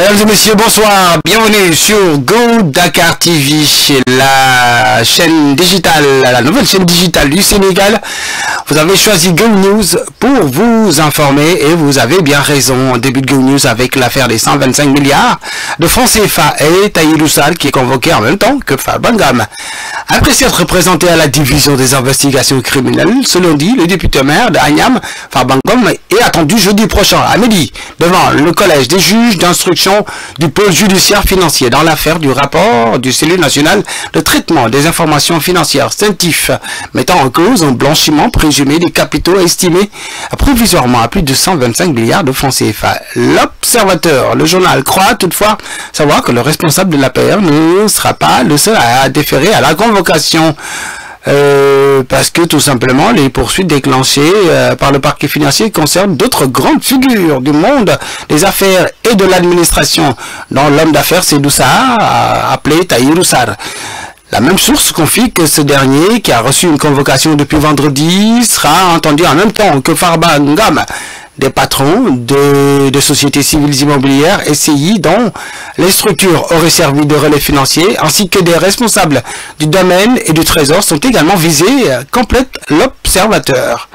Mesdames et messieurs, bonsoir. Bienvenue sur Go Dakar TV, la chaîne digitale, la nouvelle chaîne digitale du Sénégal. Vous avez choisi Go News pour vous informer et vous avez bien raison. On débute Go News avec l'affaire des 125 milliards de francs CFA et Tahirou Sarr qui est convoqué en même temps que Farba Ngom. Après s'être présenté à la division des investigations criminelles, ce lundi, le député maire d'Agnam, Farba Ngom, est attendu jeudi prochain à midi devant le collège des juges d'instruction du pôle judiciaire financier dans l'affaire du rapport du cellule national de traitement des informations financières CENTIF, mettant en cause un blanchiment présumé des capitaux estimés provisoirement à plus de 125 milliards de francs CFA. L'Observateur, le journal, croit toutefois savoir que le responsable de l'APR ne sera pas le seul à déférer à la convocation. Parce que tout simplement les poursuites déclenchées par le parquet financier concernent d'autres grandes figures du monde des affaires et de l'administration, dont l'homme d'affaires Seydou Sarr, appelé Tahirou Sarr. La même source confie que ce dernier, qui a reçu une convocation depuis vendredi, sera entendu en même temps que Farba Ngom, des patrons de sociétés civiles immobilières SCI dont les structures auraient servi de relais financiers, ainsi que des responsables du domaine et du trésor sont également visés, complète l'Observateur.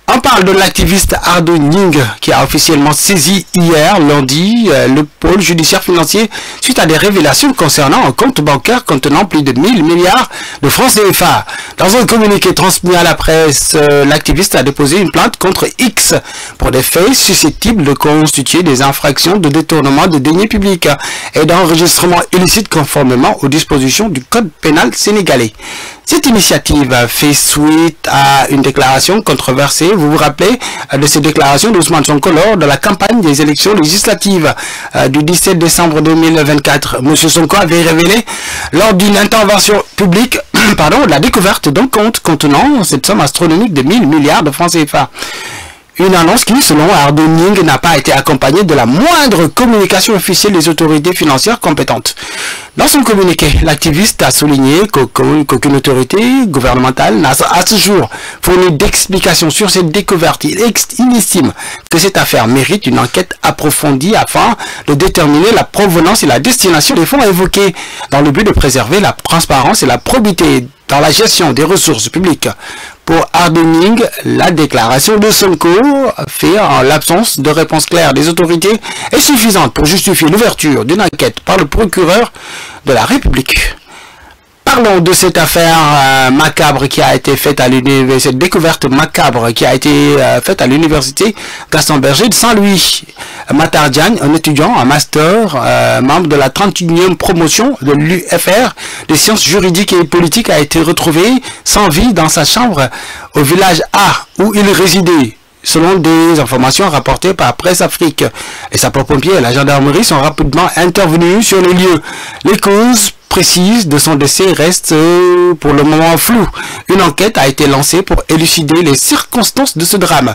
On parle de l'activiste Ardo Ning qui a officiellement saisi hier, lundi, le pôle judiciaire financier suite à des révélations concernant un compte bancaire contenant plus de 1000 milliards de francs CFA. Dans un communiqué transmis à la presse, l'activiste a déposé une plainte contre X pour des faits susceptibles de constituer des infractions de détournement de deniers publics et d'enregistrement illicite conformément aux dispositions du code pénal sénégalais. Cette initiative fait suite à une déclaration controversée. Vous vous rappelez de ces déclarations d'Ousmane Sonko lors de la campagne des élections législatives du 17 décembre 2024. M. Sonko avait révélé lors d'une intervention publique la découverte d'un compte contenant cette somme astronomique de 1000 milliards de francs CFA. Une annonce qui, selon Ardo Ning, n'a pas été accompagnée de la moindre communication officielle des autorités financières compétentes. Dans son communiqué, l'activiste a souligné qu'aucune autorité gouvernementale n'a à ce jour fourni d'explications sur cette découverte. Il estime que cette affaire mérite une enquête approfondie afin de déterminer la provenance et la destination des fonds évoqués dans le but de préserver la transparence et la probité dans la gestion des ressources publiques. Pour Ardo Ning, la déclaration de Sonko, fait en l'absence de réponse claire des autorités, est suffisante pour justifier l'ouverture d'une enquête par le procureur de la République. Parlons de cette affaire macabre qui a été faite à l'université, cette découverte macabre qui a été faite à l'université Gaston Berger de Saint-Louis. Matar Diagne, un étudiant en master, membre de la 31e promotion de l'UFR des sciences juridiques et politiques, a été retrouvé sans vie dans sa chambre au village A où il résidait, selon des informations rapportées par Presse Afrique. Les sapeurs-pompiers et la gendarmerie sont rapidement intervenus sur les lieux. Les causes précises de son décès restent pour le moment floues. Une enquête a été lancée pour élucider les circonstances de ce drame.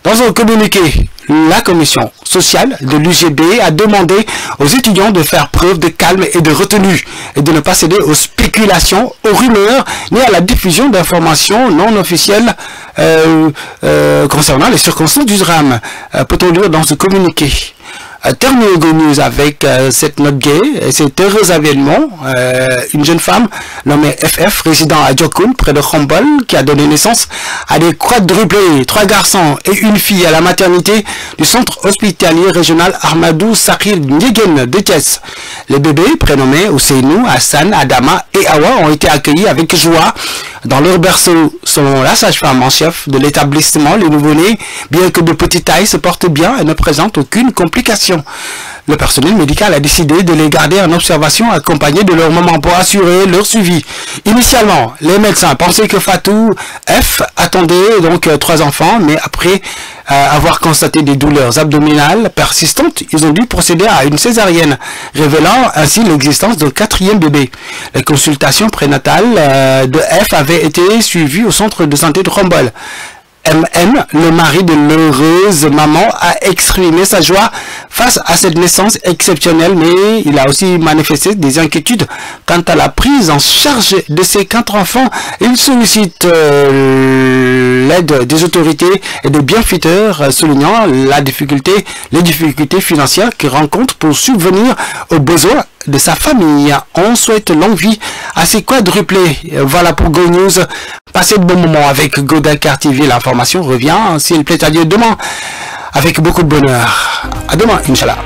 Dans un communiqué, la commission sociale de l'UGB a demandé aux étudiants de faire preuve de calme et de retenue et de ne pas céder aux spéculations, aux rumeurs ni à la diffusion d'informations non officielles concernant les circonstances du drame, peut-on lire dans ce communiqué. Terminons Go News avec cette note gay. C'est heureux événement. Une jeune femme nommée FF, résidant à Djokoun, près de Khombol, qui a donné naissance à des quadruplés, 3 garçons et une fille à la maternité du centre hospitalier régional Ahmadou Sakhir Ndiéguène de Thiès. Les bébés, prénommés Ousseinou, Hassan, Adama et Awa, ont été accueillis avec joie dans leur berceau. Selon la sage-femme en chef de l'établissement, les nouveau-nés, bien que de petite taille, se portent bien et ne présentent aucune complication. Le personnel médical a décidé de les garder en observation accompagnés de leur maman pour assurer leur suivi. Initialement, les médecins pensaient que Fatou F attendait donc 3 enfants, mais après avoir constaté des douleurs abdominales persistantes, ils ont dû procéder à une césarienne, révélant ainsi l'existence d'un 4e bébé. Les consultations prénatales de F avaient été suivies au centre de santé de Khombol. MN, le mari de l'heureuse maman, a exprimé sa joie face à cette naissance exceptionnelle, mais il a aussi manifesté des inquiétudes quant à la prise en charge de ses 4 enfants. Il sollicite l'aide des autorités et des bienfaiteurs, soulignant les difficultés financières qu'il rencontre pour subvenir aux besoins de sa famille. On souhaite longue vie à ces quadruplés. Voilà pour Go News. Passez de bons moments avec Go Dakar TV. L'information revient, s'il plaît à Dieu, demain avec beaucoup de bonheur. À demain, Inch'Allah.